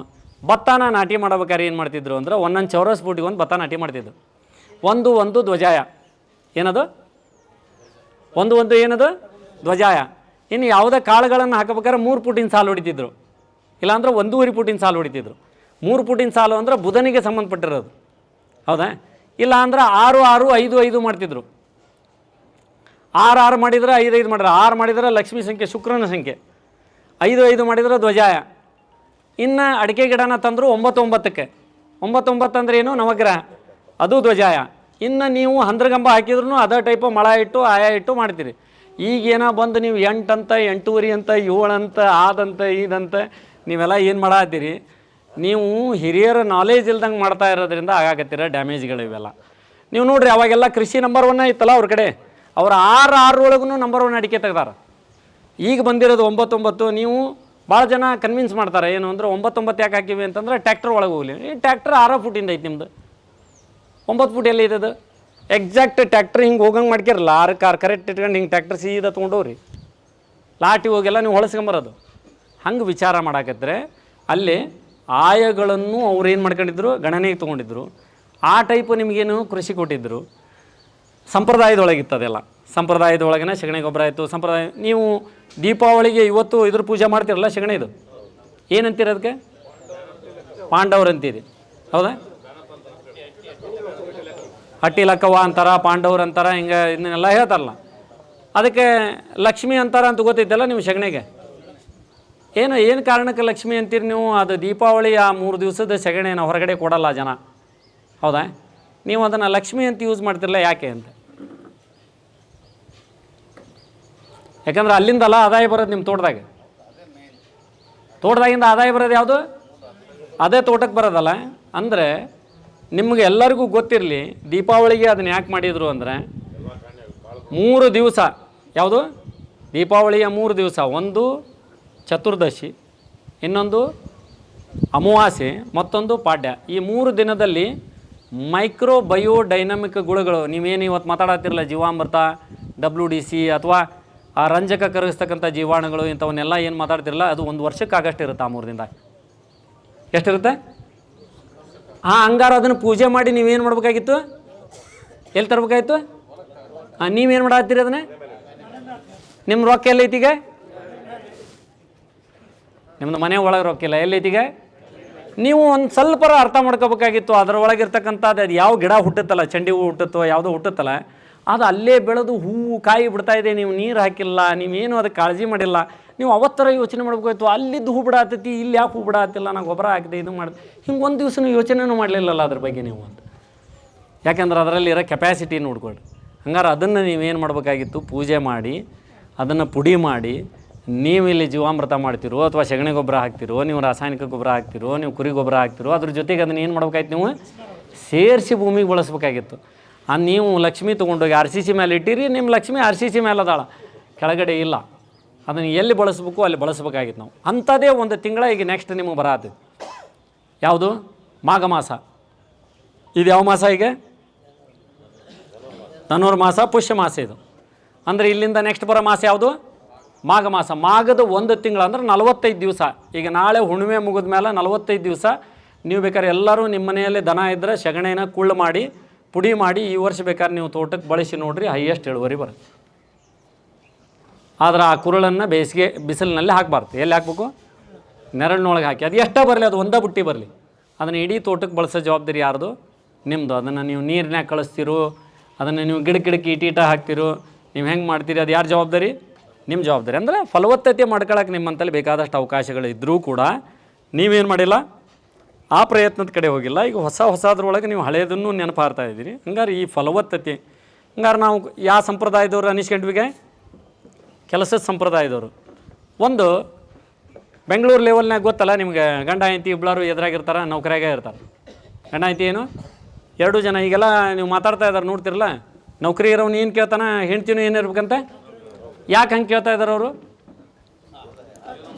ಭತ್ತನ ನಾಟಿ ಮಾಡ್ಬೇಕಾದ್ರೆ ಏನು ಮಾಡ್ತಿದ್ರು ಅಂದ್ರೆ ಒಂದೊಂದು ಚೌರಸ್ ಫೂಟಿಗೆ ಒಂದು ಭತ್ತ ನಾಟಿ ಮಾಡ್ತಿದ್ರು. ಒಂದು ಧ್ವಜಾಯ. ಏನದು? ಒಂದು ಏನದು? ಧ್ವಜಾಯ. ಇನ್ನು ಯಾವುದೇ ಕಾಳುಗಳನ್ನು ಹಾಕಬೇಕಾದ್ರೆ 3 ಫೂಟಿನ ಸಾಲು ಹೊಡಿತಿದ್ರು, ಇಲ್ಲಾಂದ್ರೆ 1.5 ಫೂಟಿನ ಸಾಲು ಹೊಡಿತಿದ್ರು. 3 ಫೂಟಿನ ಸಾಲು ಅಂದ್ರೆ ಬುಧನಿಗೆ ಸಂಬಂಧಪಟ್ಟಿರೋದು, ಹೌದಾ? ಇಲ್ಲ ಅಂದ್ರೆ 6, 6, 5, 5 ಮಾಡ್ತಿದ್ರು. 6, 6 ಮಾಡಿದ್ರೆ 5, 5 ಮಾಡಿದ್ರೆ 6 ಮಾಡಿದ್ರೆ ಲಕ್ಷ್ಮೀ ಸಂಖ್ಯೆ, ಶುಕ್ರನ ಸಂಖ್ಯೆ. 5, 5 ಮಾಡಿದ್ರೆ ಧ್ವಜಾಯ. ಇನ್ನು ಅಡಿಕೆ ಗಿಡನ ತಂದರು 9, 9ಕ್ಕೆ. 9, 9 ಅಂದ್ರೆ ಏನು? ನವಗ್ರಹ, ಅದು ಧ್ವಜಾಯ. ಇನ್ನು ನೀವು ಹಂದ್ರಗಂಬ ಹಾಕಿದ್ರು ಅದೇ ಟೈಪು ಮಳ ಇಟ್ಟು ಆಯಾ ಇಟ್ಟು ಮಾಡ್ತೀರಿ. ಈಗೇನೋ ಬಂದು ನೀವು 8 ಅಂತ, 8.5 ಅಂತ, 7 ಅಂತ, ಆದಂತ ಇದಂತ ನೀವೆಲ್ಲ ಏನು ಮಾಡತ್ತೀರಿ? ನೀವು ಹಿರಿಯರ ನಾಲೇಜ್ ಇಲ್ದಂಗೆ ಮಾಡ್ತಾ ಇರೋದ್ರಿಂದ ಆಗಾಕತ್ತೀರ ಡ್ಯಾಮೇಜ್ಗಳು ಇವೆಲ್ಲ. ನೀವು ನೋಡಿರಿ, ಅವಾಗೆಲ್ಲ ಕೃಷಿ ನಂಬರ್ 1 ಇತ್ತಲ್ಲ ಅವ್ರ ಕಡೆ. ಅವ್ರು 6 ಒಳಗೂ ನಂಬರ್ 1 ಅಡಿಕೆ ತೆಗ್ದಾರ. ಈಗ ಬಂದಿರೋದು 9, 9. ನೀವು ಭಾಳ ಜನ ಕನ್ವಿನ್ಸ್ ಮಾಡ್ತಾರೆ ಏನು ಅಂದ್ರೆ 9, 9 ಯಾಕೆ ಹಾಕಿವಿ ಅಂತಂದ್ರೆ ಟ್ಯಾಕ್ಟರ್ ಒಳಗೆ ಹೋಗಲಿ. ಈ ಟ್ಯಾಕ್ಟರ್ 6 ಫೂಟಿಂದ ಐತಿ ನಿಮ್ಮದು. 9 ಫೂಟ್ ಎಲ್ಲಿ ಐತದು? ಎಕ್ಸಾಕ್ಟ್ ಟ್ಯಾಕ್ಟ್ರ್ ಹಿಂಗೆ ಹೋಗಂಗೆ ಮಾಡ್ಕಿರಲ್ಲ, 6 ಕಾರ್ ಕರೆಕ್ಟ್ ಇಟ್ಕೊಂಡು ಹಿಂಗೆ ಟ್ಯಾಕ್ಟರ್ ಸೀದಾ ತೊಗೊಂಡೋಗ್ರಿ, ಲಾಟಿ ಹೋಗೆಲ್ಲ ನೀವು ಹೊಳಸ್ಕೊಂಬರೋದು. ಹಂಗೆ ವಿಚಾರ ಮಾಡಾಕತ್ರೆ ಅಲ್ಲಿ ಆಯಗಳನ್ನು ಅವ್ರು ಏನು ಮಾಡ್ಕೊಂಡಿದ್ರು? ಗಣನೆಗೆ ತೊಗೊಂಡಿದ್ರು. ಆ ಟೈಪು ನಿಮಗೇನು ಕೃಷಿ ಕೊಟ್ಟಿದ್ದರು. ಸಂಪ್ರದಾಯದೊಳಗಿತ್ತದೆಲ್ಲ. ಸಂಪ್ರದಾಯದೊಳಗೇ ಸಗಣಿ ಗೊಬ್ಬರ ಆಯಿತು. ಸಂಪ್ರದಾಯ. ನೀವು ದೀಪಾವಳಿಗೆ ಇವತ್ತು ಇದ್ರ ಪೂಜೆ ಮಾಡ್ತಿರಲ್ಲ, ಸಗಣಿದು ಏನಂತೀರ? ಅದಕ್ಕೆ ಪಾಂಡವ್ರು ಅಂತೀರಿ, ಹೌದಾ? ಹಟ್ಟಿ ಲಕ್ಕವ್ವ ಅಂತಾರ, ಪಾಂಡವ್ರು ಅಂತಾರ, ಹಿಂಗೆ ಇದನ್ನೆಲ್ಲ ಹೇಳ್ತಾರಲ್ಲ. ಅದಕ್ಕೆ ಲಕ್ಷ್ಮಿ ಅಂತಾರ ಅಂತ ಗೊತ್ತೈತಲ್ಲ ನೀವು ಸಗಣಿಗೆ. ಏನು ಕಾರಣಕ್ಕೆ ಲಕ್ಷ್ಮಿ ಅಂತೀರಿ ನೀವು? ಅದು ದೀಪಾವಳಿ ಆ 3 ದಿವಸದ ಸಗಣಿನ ಹೊರಗಡೆ ಕೊಡಲ್ಲ ಜನ, ಹೌದಾ? ನೀವು ಅದನ್ನು ಲಕ್ಷ್ಮಿ ಅಂತ ಯೂಸ್ ಮಾಡ್ತಿರಲ್ಲ, ಯಾಕೆ ಅಂತ? ಯಾಕಂದ್ರೆ ಅಲ್ಲಿಂದಲ್ಲ ಆದಾಯ ಬರೋದು ನಿಮ್ಮ ತೋಟದಾಗ. ತೋಟದಾಗಿಂದ ಆದಾಯ ಬರೋದು ಯಾವುದು? ಅದೇ ತೋಟಕ್ಕೆ ಬರೋದಲ್ಲ. ಅಂದರೆ ನಿಮಗೆ ಎಲ್ಲರಿಗೂ ಗೊತ್ತಿರಲಿ, ದೀಪಾವಳಿಗೆ ಅದನ್ನು ಯಾಕೆ ಮಾಡಿದರು ಅಂದರೆ 3 ದಿವಸ. ಯಾವುದು? ದೀಪಾವಳಿಯ 3 ದಿವಸ. ಒಂದು ಚತುರ್ದಶಿ, ಇನ್ನೊಂದು ಅಮಾವಾಸ್ಯೆ, ಮತ್ತೊಂದು ಪಾಡ್ಯ. ಈ 3 ದಿನದಲ್ಲಿ ಮೈಕ್ರೋ ಬಯೋಡೈನಮಿಕ್ ಗುಣಗಳು, ನೀವೇನು ಇವತ್ತು ಮಾತಾಡತ್ತಿರಲ್ಲ ಜೀವಾಮೃತ, WDC ಅಥವಾ ಆ ರಂಜಕ ಕರಗಿಸ್ತಕ್ಕಂಥ ಜೀವಾಣುಗಳು, ಇಂಥವನ್ನೆಲ್ಲ ಏನು ಮಾತಾಡ್ತಿರಲ್ಲ, ಅದು 1 ವರ್ಷಕ್ಕೆ ಆಗಷ್ಟು ಇರುತ್ತೆ. ಆ 3 ದಿನದಾಗ ಎಷ್ಟಿರುತ್ತೆ? ಹಂಗಾರೆ ಅದನ್ನು ಪೂಜೆ ಮಾಡಿ ನೀವೇನು ಮಾಡ್ಬೇಕಾಗಿತ್ತು? ಎಲ್ಲಿ ತರಬೇಕಾಗಿತ್ತು? ನೀವೇನು ಮಾಡತ್ತೀರಿ ಅದನ್ನೇ? ನಿಮ್ಮ ರೊಕ್ಕ ಎಲ್ಲೈತಿಗ? ನಿಮ್ಮದು ಮನೆ ಒಳಗೆ ರೊಕ್ಕ ಇಲ್ಲ, ಎಲ್ಲೈತಿಗ? ನೀವು ಒಂದು ಸ್ವಲ್ಪ ಅರ್ಥ ಮಾಡ್ಕೋಬೇಕಾಗಿತ್ತು. ಅದರೊಳಗಿರ್ತಕ್ಕಂಥದ್ದು ಅದು ಯಾವ ಗಿಡ ಹುಟ್ಟುತ್ತಲ್ಲ, ಚಂಡಿ ಹೂವು ಹುಟ್ಟುತ್ತೋ ಯಾವುದೋ ಹುಟ್ಟುತ್ತಲ್ಲ, ಅದು ಅಲ್ಲೇ ಬೆಳೆದು ಹೂವು ಕಾಯಿ ಬಿಡ್ತಾ ಇದೆ. ನೀವು ನೀರು ಹಾಕಿಲ್ಲ, ನೀವೇನು ಅದಕ್ಕೆ ಕಾಳಜಿ ಮಾಡಿಲ್ಲ. ನೀವು ಅವತ್ತರ ಯೋಚನೆ ಮಾಡ್ಬೇಕಾಯ್ತು, ಅಲ್ಲಿದ್ದು ಹೂ ಬಿಡಾತೈತಿ, ಇಲ್ಲಿ ಯಾಕೆ ಹೂ ಬಿಡಾತಿಲ್ಲ, ನಾನು ಗೊಬ್ಬರ ಹಾಕಿದೆ, ಇದು ಮಾಡಿದೆ. ಹಿಂಗೆ ಒಂದು ದಿವಸ ನೀವು ಯೋಚನೆನೂ ಮಾಡಲಿಲ್ಲಲ್ಲ ಅದ್ರ ಬಗ್ಗೆ ನೀವು ಅಂತ. ಯಾಕೆಂದ್ರೆ ಅದರಲ್ಲಿರೋ ಕೆಪ್ಯಾಸಿಟಿ ನೋಡ್ಕೊಳ್ರಿ. ಹಂಗಾರೆ ಅದನ್ನು ನೀವೇನು ಮಾಡಬೇಕಾಗಿತ್ತು? ಪೂಜೆ ಮಾಡಿ ಅದನ್ನು ಪುಡಿ ಮಾಡಿ ನೀವು ಇಲ್ಲಿ ಜೀವಾಮೃತ ಮಾಡ್ತಿರೋ ಅಥವಾ ಸಗಣಿ ಗೊಬ್ಬರ ಹಾಕ್ತಿರೋ, ನೀವು ರಾಸಾಯನಿಕ ಗೊಬ್ಬರ ಹಾಕ್ತಿರೋ, ನೀವು ಕುರಿ ಗೊಬ್ಬರ ಹಾಕ್ತಿರೋ, ಅದ್ರ ಜೊತೆಗೆ ಅದನ್ನು ಏನು ಮಾಡ್ಬೇಕಾಯ್ತು? ನೀವು ಸೇರಿಸಿ ಭೂಮಿಗೆ ಬಳಸ್ಬೇಕಾಗಿತ್ತು. ನೀವು ಲಕ್ಷ್ಮಿ ತೊಗೊಂಡೋಗಿ RCC ಮೇಲೆ ಇಟ್ಟಿರಿ, ನಿಮ್ಮ ಲಕ್ಷ್ಮಿ RCC ಮೇಲೆ ಅದಾಳ, ಕೆಳಗಡೆ ಇಲ್ಲ. ಅದನ್ನು ಎಲ್ಲಿ ಬಳಸ್ಬೇಕು ಅಲ್ಲಿ ಬಳಸ್ಬೇಕಾಗಿತ್ತು ನಾವು. ಅಂಥದ್ದೇ ಒಂದು ತಿಂಗಳ ಈಗ ನೆಕ್ಸ್ಟ್ ನಿಮಗೆ ಬರತ್ತೆ. ಯಾವುದು? ಮಾಘ ಮಾಸ. ಇದು ಯಾವ ಮಾಸ? ಈಗ ಧನುರ್ಮಾಸ, ಪುಷ್ಯ ಮಾಸ. ಇದು ಅಂದರೆ ಇಲ್ಲಿಂದ ನೆಕ್ಸ್ಟ್ ಬರೋ ಮಾಸ ಯಾವುದು? ಮಾಘ ಮಾಸ. ಮಾಘದ 1 ತಿಂಗಳು ಅಂದ್ರೆ 45 ದಿವಸ. ಈಗ ನಾಳೆ ಹುಣ್ಣಿಮೆ ಮುಗಿದ ಮೇಲೆ 45 ದಿವಸ ನೀವು ಬೇಕಾದ್ರೆ ಎಲ್ಲರೂ ನಿಮ್ಮ ಮನೆಯಲ್ಲಿ ದನ ಇದ್ದರೆ ಸಗಣಿನ ಕುಳ್ಳು ಮಾಡಿ ಪುಡಿ ಮಾಡಿ ಈ ವರ್ಷ ಬೇಕಾದ್ರೆ ನೀವು ತೋಟಕ್ಕೆ ಬಳಸಿ ನೋಡಿರಿ, ಹೈಯೆಸ್ಟ್ ಇಳುವರಿ ಬರುತ್ತೆ. ಆದರೆ ಆ ಕುರುಳನ್ನು ಬೇಸಿಗೆ ಬಿಸಿಲಿನಲ್ಲಿ ಹಾಕಬಾರ್ದು. ಎಲ್ಲಿ ಹಾಕ್ಬೇಕು? ನೆರಳಿನೊಳಗೆ ಹಾಕಿ. ಅದು ಎಷ್ಟೇ ಬರಲಿ, ಅದು ಒಂದೇ ಬುಟ್ಟಿ ಬರಲಿ, ಅದನ್ನು ಇಡೀ ತೋಟಕ್ಕೆ ಬಳಸೋ ಜವಾಬ್ದಾರಿ ಯಾರ್ದು? ನಿಮ್ಮದು. ಅದನ್ನು ನೀವು ನೀರಿನಾಗ ಕಳಿಸ್ತೀರೋ, ಅದನ್ನು ನೀವು ಗಿಡಕ್ಕೆ ಈಟೀಟ ಹಾಕ್ತಿರೋ, ನೀವು ಹೆಂಗೆ ಮಾಡ್ತೀರಿ, ಅದು ಯಾರ ಜವಾಬ್ದಾರಿ? ನಿಮ್ಮ ಜವಾಬ್ದಾರಿ. ಅಂದರೆ ಫಲವತ್ತತೆ ಮಾಡ್ಕೊಳಕ್ಕೆ ನಿಮ್ಮಂತಲ್ಲಿ ಬೇಕಾದಷ್ಟು ಅವಕಾಶಗಳು ಇದ್ದರೂ ಕೂಡ ನೀವೇನು ಮಾಡಿಲ್ಲ, ಆ ಪ್ರಯತ್ನದ ಕಡೆ ಹೋಗಿಲ್ಲ. ಈಗ ಹೊಸದ್ರೊಳಗೆ ನೀವು ಹಳೆಯದನ್ನು ನೆನಪಾರ್ತಾ ಇದ್ದೀರಿ. ಹಂಗಾರೆ ಈ ಫಲವತ್ತತೆ, ಹಂಗಾರೆ ನಾವು ಯಾವ ಸಂಪ್ರದಾಯದವ್ರು ಅನಿಸ್ಕೊಂಡ್ವಿಗೆ? ಕೆಲಸದ ಸಂಪ್ರದಾಯದವರು. ಒಂದು ಬೆಂಗಳೂರು ಲೆವೆಲ್ನಾಗ ಗೊತ್ತಲ್ಲ ನಿಮಗೆ, ಗಂಡ ಹೆಂಡತಿ ಇಬ್ಬರು ಎದುರಾಗಿರ್ತಾರೆ, ನೌಕರಿಯಾಗೇ ಇರ್ತಾರೆ. ಗಂಡ ಹೆಂಡತಿ ಏನು 2 ಜನ. ಈಗೆಲ್ಲ ನೀವು ಮಾತಾಡ್ತಾ ಇದ್ದಾರೆ ನೋಡ್ತಿರಲ್ಲ, ನೌಕರಿ ಇರೋನು ಏನು ಕೇಳ್ತಾನೆ, ಹೆಂಡ್ತಿನೂ ಏನು ಇರ್ಬೇಕಂತ. ಯಾಕೆ ಹಂಗೆ ಕೇಳ್ತಾ ಇದ್ದಾರೆ ಅವರು?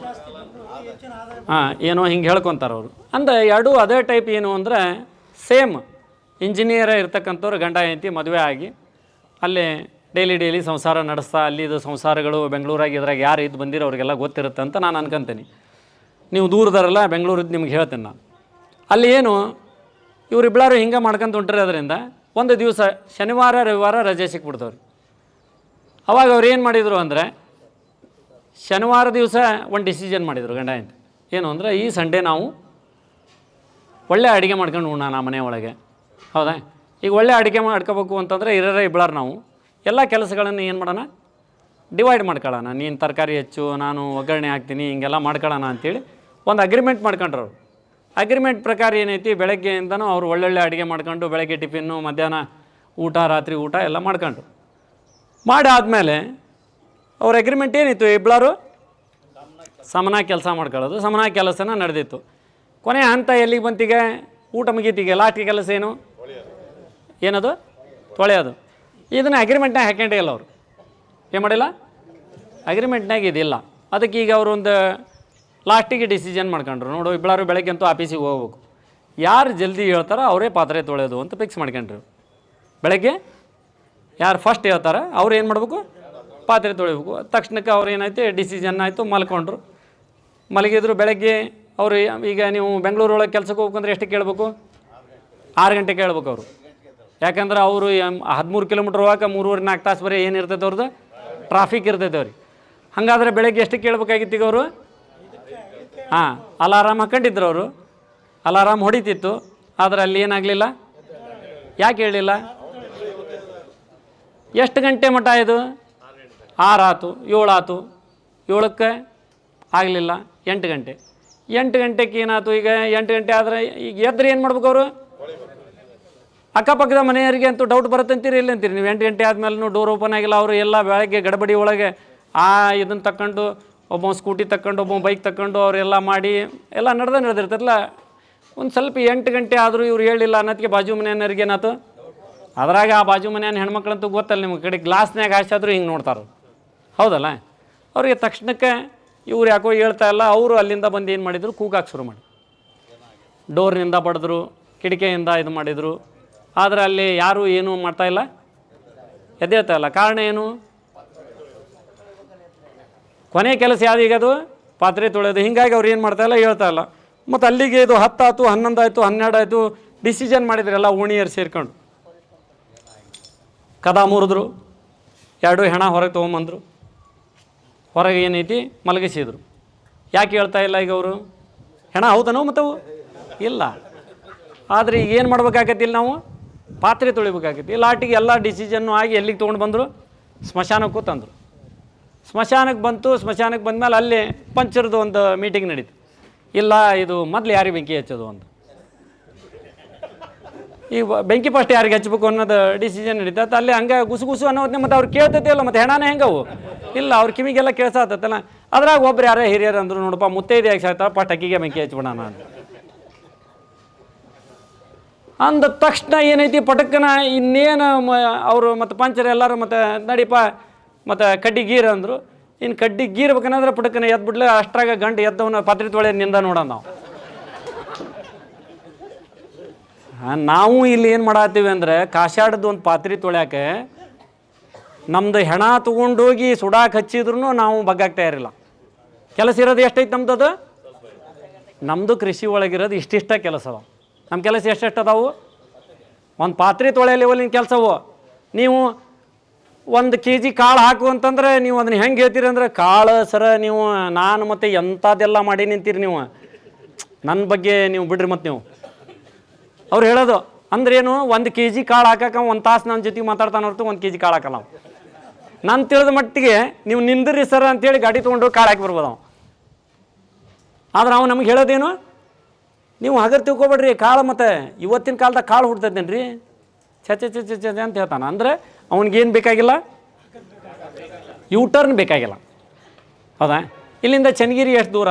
ಏನೋ ಹಿಂಗೆ ಹೇಳ್ಕೊತಾರೆ ಅವರು. ಅಂದರೆ ಎರಡೂ ಅದೇ ಟೈಪ್. ಏನು ಅಂದರೆ ಸೇಮ್ ಇಂಜಿನಿಯರೇ ಇರ್ತಕ್ಕಂಥವ್ರು ಗಂಡ ಹೆಂಡತಿ ಮದುವೆ ಆಗಿ ಅಲ್ಲೇ ಡೈಲಿ ಸಂಸಾರ ನಡೆಸ್ತಾ, ಅಲ್ಲಿದು ಸಂಸಾರಗಳು ಬೆಂಗಳೂರಾಗಿ ಇದ್ರಾಗ ಯಾರು ಇದ್ದು ಬಂದಿರೋ ಅವ್ರಿಗೆಲ್ಲ ಗೊತ್ತಿರುತ್ತೆ ಅಂತ ನಾನು ಅನ್ಕೊಂತೀನಿ. ನೀವು ದೂರದಾರಲ್ಲ, ಬೆಂಗಳೂರಿದ್ದು ನಿಮ್ಗೆ ಹೇಳ್ತೀನಿ ನಾನು. ಅಲ್ಲಿ ಏನು ಇವರಿಬ್ಬರು ಹಿಂಗೆ ಮಾಡ್ಕೊಂತ ಹೊಂಟಿರೋದ್ರಿಂದ ಒಂದು ದಿವಸ ಶನಿವಾರ ರವಿವಾರ ರಜೆ ಸಿಕ್ಬಿಡ್ತವ್ರಿ. ಅವಾಗ ಅವ್ರು ಏನು ಮಾಡಿದರು ಅಂದರೆ, ಶನಿವಾರ ದಿವಸ ಒಂದು ಡಿಸಿಷನ್ ಮಾಡಿದರು ಗಂಡ ಹೆಂಡತಿ. ಏನು ಅಂದರೆ, ಈ ಸಂಡೇ ನಾವು ಒಳ್ಳೆ ಅಡುಗೆ ಮಾಡ್ಕೊಂಡು ಉಣ್ಣೋಣ ಮನೆ ಒಳಗೆ. ಹೌದಾ? ಈಗ ಒಳ್ಳೆ ಅಡುಗೆ ಮಾಡ್ಕೋಬೇಕು ಅಂತಂದರೆ ಇಬ್ಬರು ನಾವು ಎಲ್ಲ ಕೆಲಸಗಳನ್ನು ಏನು ಮಾಡೋಣ, ಡಿವೈಡ್ ಮಾಡ್ಕೊಳ್ಳೋಣ. ನೀನು ತರಕಾರಿ ಹೆಚ್ಚು, ನಾನು ಒಗ್ಗರಣೆ ಹಾಕ್ತೀನಿ, ಹಿಂಗೆಲ್ಲ ಮಾಡ್ಕೊಳ್ಳೋಣ ಅಂಥೇಳಿ ಒಂದು ಅಗ್ರಿಮೆಂಟ್ ಮಾಡ್ಕೊಂಡ್ರು. ಅವರು ಅಗ್ರಿಮೆಂಟ್ ಪ್ರಕಾರ ಏನೈತಿ, ಬೆಳಗ್ಗೆಯಿಂದನೂ ಅವ್ರು ಒಳ್ಳೊಳ್ಳೆ ಅಡುಗೆ ಮಾಡ್ಕೊಂಡು ಬೆಳಗ್ಗೆ ಟಿಫಿನ್ನು, ಮಧ್ಯಾಹ್ನ ಊಟ, ರಾತ್ರಿ ಊಟ ಎಲ್ಲ ಮಾಡ್ಕೊಂಡು ಮಾಡಾದಮೇಲೆ ಅವ್ರ ಅಗ್ರಿಮೆಂಟ್ ಏನಿತ್ತು, ಇಬ್ಬರು ಸಮನಾಗಿ ಕೆಲಸ ಮಾಡ್ಕೊಳ್ಳೋದು. ಸಮನಾಗಿ ಕೆಲಸನ ನಡೆದಿತ್ತು. ಕೊನೆಯ ಹಂತ ಎಲ್ಲಿಗೆ ಬಂತೀಗ? ಊಟ ಮುಗೀತಿಗೆ ಲಾಸ್ಟಿಗೆ ಕೆಲಸ ಏನು? ಏನದು? ತೊಳೆಯೋದು. ಇದನ್ನು ಅಗ್ರಿಮೆಂಟ್ನಾಗ ಹಾಕೊಂಡೇ ಇಲ್ಲ ಅವರು. ಏನು ಮಾಡಿಲ್ಲ? ಅಗ್ರಿಮೆಂಟ್ನಾಗ ಇದಿಲ್ಲ. ಅದಕ್ಕೆ ಈಗ ಅವರು ಒಂದು ಲಾಸ್ಟಿಗೆ ಡಿಸಿಷನ್ ಮಾಡ್ಕೊಂಡ್ರು, ನೋಡು ಇಬ್ಬರು ಬೆಳಗ್ಗೆ ಅಂತೂ ಆಫೀಸಿಗೆ ಹೋಗ್ಬೇಕು, ಯಾರು ಜಲ್ದಿ ಹೇಳ್ತಾರೋ ಅವರೇ ಪಾತ್ರೆ ತೊಳೆಯೋದು ಅಂತ ಫಿಕ್ಸ್ ಮಾಡ್ಕೊಂಡ್ರು. ಬೆಳಗ್ಗೆ ಯಾರು ಫಸ್ಟ್ ಹೇಳ್ತಾರೆ ಅವ್ರು ಏನು ಮಾಡಬೇಕು, ಪಾತ್ರೆ ತೊಳಿಬೇಕು. ತಕ್ಷಣಕ್ಕೆ ಅವ್ರು ಏನಾಯ್ತು, ಡಿಸಿಷನ್ ಆಯಿತು, ಮಲ್ಕೊಂಡ್ರು. ಮಲಗಿದ್ರು. ಬೆಳಗ್ಗೆ ಅವರು ಈಗ ನೀವು ಬೆಂಗಳೂರೊಳಗೆ ಕೆಲಸಕ್ಕೆ ಹೋಗ್ಬೇಕಂದ್ರೆ ಎಷ್ಟು ಕೇಳಬೇಕು? 6 ಗಂಟೆ ಕೇಳ್ಬೇಕು ಅವರು. ಯಾಕಂದ್ರೆ ಅವರು 13 ಕಿಲೋಮೀಟ್ರ್ ಹೋಗಕ್ಕೆ 3-4 ತಾಸು ಬರೀ ಏನಿರ್ತೈತೆ ಅವ್ರದ್ದು, ಟ್ರಾಫಿಕ್ ಇರ್ತೈತೆ ಅವ್ರಿಗೆ. ಹಾಗಾದ್ರೆ ಬೆಳಗ್ಗೆ ಎಷ್ಟು ಕೇಳ್ಬೇಕಾಗಿತ್ತು ಈಗ ಅವರು? ಅಲಾರಾಮ್ ಹಾಕೊಂಡಿದ್ರು ಅವರು. ಅಲಾರಾಮ್ ಹೊಡಿತಿತ್ತು. ಆದರೆ ಅಲ್ಲಿ ಏನಾಗಲಿಲ್ಲ. ಯಾಕೆ ಹೇಳಲಿಲ್ಲ? ಎಷ್ಟು ಗಂಟೆ ಮಟ್ಟ ಇದು? 6 ಆಯ್ತು, 7 ಆಯ್ತು, 7ಕ್ಕೆ ಆಗಲಿಲ್ಲ, 8 ಗಂಟೆ. 8 ಗಂಟೆಗೆ ಏನಾಯ್ತು? ಈಗ 8 ಗಂಟೆ ಆದರೆ ಈಗ ಎದ್ರೆ ಏನು ಮಾಡ್ಬೇಕು ಅವರು? ಅಕ್ಕಪಕ್ಕದ ಮನೆಯವರಿಗೆ ಅಂತೂ ಡೌಟ್ ಬರುತ್ತಂತೀರಿ ಇಲ್ಲ ಅಂತೀರಿ ನೀವು. 8 ಗಂಟೆ ಆದಮೇಲೆ ಡೋರ್ ಓಪನ್ ಆಗಿಲ್ಲ. ಅವರು ಎಲ್ಲ ಬೆಳಗ್ಗೆ ಗಡಬಡಿ ಒಳಗೆ ಇದನ್ನು ತಗೊಂಡು, ಒಬ್ಬ ಸ್ಕೂಟಿ ತಗೊಂಡು, ಒಬ್ಬ ಬೈಕ್ ತಗೊಂಡು ಅವರೆಲ್ಲ ಮಾಡಿ ಎಲ್ಲ ನಡೆದಿರ್ತೈತಲ್ಲ. ಒಂದು ಸ್ವಲ್ಪ 8 ಗಂಟೆ ಆದರೂ ಇವ್ರು ಹೇಳಿಲ್ಲ ಅನ್ನೋದಕ್ಕೆ ಬಾಜು ಮನೆಯವ್ರಿಗೆ ಏನಾಯ್ತು? ಅದ್ರಾಗ ಆ ಬಾಜು ಮನೆಯನ್ನ ಹೆಣ್ಮಕ್ಳಂತೂ ಗೊತ್ತಲ್ಲ ನಿಮ್ಗೆ, ಕಡೆ ಗ್ಲಾಸ್ನಾಗ ಹಾಸಾದ್ರು ಹಿಂಗೆ ನೋಡ್ತಾರೆ. ಹೌದಲ್ಲ? ಅವ್ರಿಗೆ ತಕ್ಷಣಕ್ಕೆ ಇವ್ರು ಯಾಕೋ ಹೇಳ್ತಾ ಇಲ್ಲ. ಅವರು ಅಲ್ಲಿಂದ ಬಂದು ಏನು ಮಾಡಿದರು, ಕೂಗಾಕೆ ಶುರು ಮಾಡಿ ಡೋರ್ನಿಂದ ಬಡಿದ್ರು, ಕಿಟಕಿಯಿಂದ ಇದು ಮಾಡಿದರು. ಆದರೆ ಅಲ್ಲಿ ಯಾರೂ ಏನೂ ಮಾಡ್ತಾಯಿಲ್ಲ, ಎದ್ದೇಳ್ತಾ ಇಲ್ಲ. ಕಾರಣ ಏನು? ಕೊನೆ ಕೆಲಸ ಯಾವುದು ಈಗ? ಅದು ಪಾತ್ರೆ ತೊಳೆಯೋದು. ಹೀಗಾಗಿ ಅವ್ರು ಏನು ಮಾಡ್ತಾಯಿಲ್ಲ, ಹೇಳ್ತಾ ಇಲ್ಲ. ಮತ್ತು ಅಲ್ಲಿಗೆ ಇದು 10 ಆಯಿತು, 11 ಆಯಿತು, 12 ಆಯಿತು. ಡಿಸಿಷನ್ ಮಾಡಿದ್ರೆಲ್ಲ ಓಣಿಯರು ಸೇರ್ಕೊಂಡು ಕದ ಮುರಿದ್ರು. 2 ಹೆಣ ಹೊರಗೆ ತೊಗೊಂಬಂದರು. ಹೊರಗೆ ಏನೈತಿ ಮಲಗಿಸಿದ್ರು. ಯಾಕೆ ಹೇಳ್ತಾ ಇಲ್ಲ ಈಗ ಅವರು? ಹೆಣ ಹೌದನೋ ಮತ್ತವು ಇಲ್ಲ. ಆದರೆ ಈಗ ಏನು ಮಾಡ್ಬೇಕಾಗತ್ತಿಲ್ಲ, ನಾವು ಪಾತ್ರೆ ತೊಳಿಬೇಕಾಗೈತಿ. ಲಾಟಿಗೆ ಎಲ್ಲ ಡಿಸಿಷನ್ನು ಆಗಿ ಎಲ್ಲಿಗೆ ತೊಗೊಂಡು ಬಂದರು? ಸ್ಮಶಾನಕ್ಕೂ ತಂದರು. ಸ್ಮಶಾನಕ್ಕೆ ಬಂತು. ಸ್ಮಶಾನಕ್ಕೆ ಬಂದಮೇಲೆ ಅಲ್ಲಿ ಪಂಚರದ್ದು ಒಂದು ಮೀಟಿಂಗ್ ನಡೀತು. ಇಲ್ಲ, ಇದು ಮೊದಲು ಯಾರಿಗೆ ಬೆಂಕಿ ಹಚ್ಚೋದು ಅಂತ. ಈಗ ಬೆಂಕಿ ಫಸ್ಟ್ ಯಾರಿಗೆ ಹಚ್ಬೇಕು ಅನ್ನೋದು ಡಿಸಿಷನ್ ನಡೀತೈತೆ. ಅಲ್ಲಿ ಹಂಗೆ ಗುಸು ಅನ್ನೋದನ್ನೇ ಮತ್ತು ಅವ್ರು ಕೇಳ್ತೈತೆ ಇಲ್ಲ, ಮತ್ತು ಹೆಣಾನೇ ಹೆಂಗವು ಇಲ್ಲ, ಅವ್ರ ಕಿವಿಗೆಲ್ಲ ಕೇಳಿಸತ್ತಲ್ಲ. ಅದ್ರಾಗ ಒಬ್ರು ಯಾರೇ ಹಿರಿಯರು ಅಂದರು, ನೋಡಪ್ಪ ಮುತ್ತೈದೆ ಯಾಕೆ ಸಾಯ್ತಾಳೆ, ಪಟ್ ಅಕ್ಕಿಗೆ ಬೆಂಕಿ ಹಚ್ಬಿಡೋಣ ಅಂತ ಅಂದ ತಕ್ಷಣ ಏನೈತಿ, ಪಟಕ್ಕನ ಇನ್ನೇನು ಅವರು ಮತ್ತು ಪಂಚರು ಎಲ್ಲರೂ ಮತ್ತು ನಡಿಪ ಮತ್ತು ಕಡ್ಡಿ ಗೀರು ಅಂದರು. ಇನ್ನು ಕಡ್ಡಿ ಗೀರ್ಬೇಕನ್ನಂದ್ರೆ ಪಟಕ್ಕನ ಎದ್ಬಿಡ್ಲೆ. ಅಷ್ಟ್ರಾಗ ಗಂಟು ಎದ್ದವನ್ನ ಪಾತ್ರೆ ತೊಳೆಯೋದು ನಿಂದ ನೋಡೋಣ ನಾವು. ನಾವು ಇಲ್ಲಿ ಏನು ಮಾಡತ್ತೀವಿ ಅಂದರೆ, ಕಾಸಾಡದ್ದು ಒಂದು ಪಾತ್ರೆ ತೊಳ್ಯಾಕೆ ನಮ್ಮದು ಹೆಣ ತೊಗೊಂಡೋಗಿ ಸುಡಾಕ್ ಹಚ್ಚಿದ್ರು ನಾವು ಬಗ್ಗಾಗ್ತಾ ಇರಲಿಲ್ಲ. ಕೆಲಸ ಇರೋದು ಎಷ್ಟೈತೆ ನಮ್ದು? ನಮ್ಮದು ಕೃಷಿ ಒಳಗಿರೋದು ಇಷ್ಟಿಷ್ಟ ಕೆಲಸವ. ನಮ್ಮ ಕೆಲಸ ಎಷ್ಟೆಷ್ಟು ಅದಾವು? ಒಂದು ಪಾತ್ರೆ ತೊಳೆ ಲೆವೆಲಿನ ಕೆಲಸವು. ನೀವು 1 kg ಕಾಳು ಹಾಕು ಅಂತಂದ್ರೆ ನೀವು ಅದನ್ನ ಹೆಂಗೆ ಹೇಳ್ತೀರಿ ಅಂದ್ರೆ, ಕಾಳು ಸರ ನೀವು ನಾನು ಮತ್ತೆ ಎಂಥದ್ದೆಲ್ಲ ಮಾಡಿ ನಿಂತೀರಿ ನೀವು, ನನ್ನ ಬಗ್ಗೆ ನೀವು ಬಿಡ್ರಿ. ಮತ್ತು ನೀವು ಅವ್ರು ಹೇಳೋದು ಅಂದ್ರೆ ಏನು, 1 kg ಕಾಳು ಹಾಕಕ್ಕೆ 1 ತಾಸು ನನ್ನ ಜೊತೆಗೆ ಮಾತಾಡ್ತಾನೆ ಹೊರತು 1 kg ಕಾಳು ಹಾಕಲ್ಲ ನಾವು. ನಾನು ತಿಳಿದ ಮಟ್ಟಿಗೆ ನೀವು ನಿಂದ್ರಿ ಸರ್ ಅಂತೇಳಿ ಗಾಡಿ ತೊಗೊಂಡು ಕಾಳು ಹಾಕಿ ಬರ್ಬೋದು ನಾವು. ಆದ್ರೆ ಅವ್ನು ನಮ್ಗೆ ಹೇಳೋದೇನು, ನೀವು ಹಗರ್ ತಿಳ್ಕೊಬೇಡ್ರಿ, ಕಾಳು ಮತ್ತು ಇವತ್ತಿನ ಕಾಲದಾಗ ಕಾಳು ಹುಡ್ತೈತೇನು ರೀ ಚೆ ಅಂತ ಹೇಳ್ತಾನೆ. ಅಂದರೆ ಅವ್ನಿಗೇನು ಬೇಕಾಗಿಲ್ಲ, ಯೂಟರ್ನ್ ಬೇಕಾಗಿಲ್ಲ. ಹೌದಾ? ಇಲ್ಲಿಂದ ಚನ್ನಗಿರಿ ಎಷ್ಟು ದೂರ?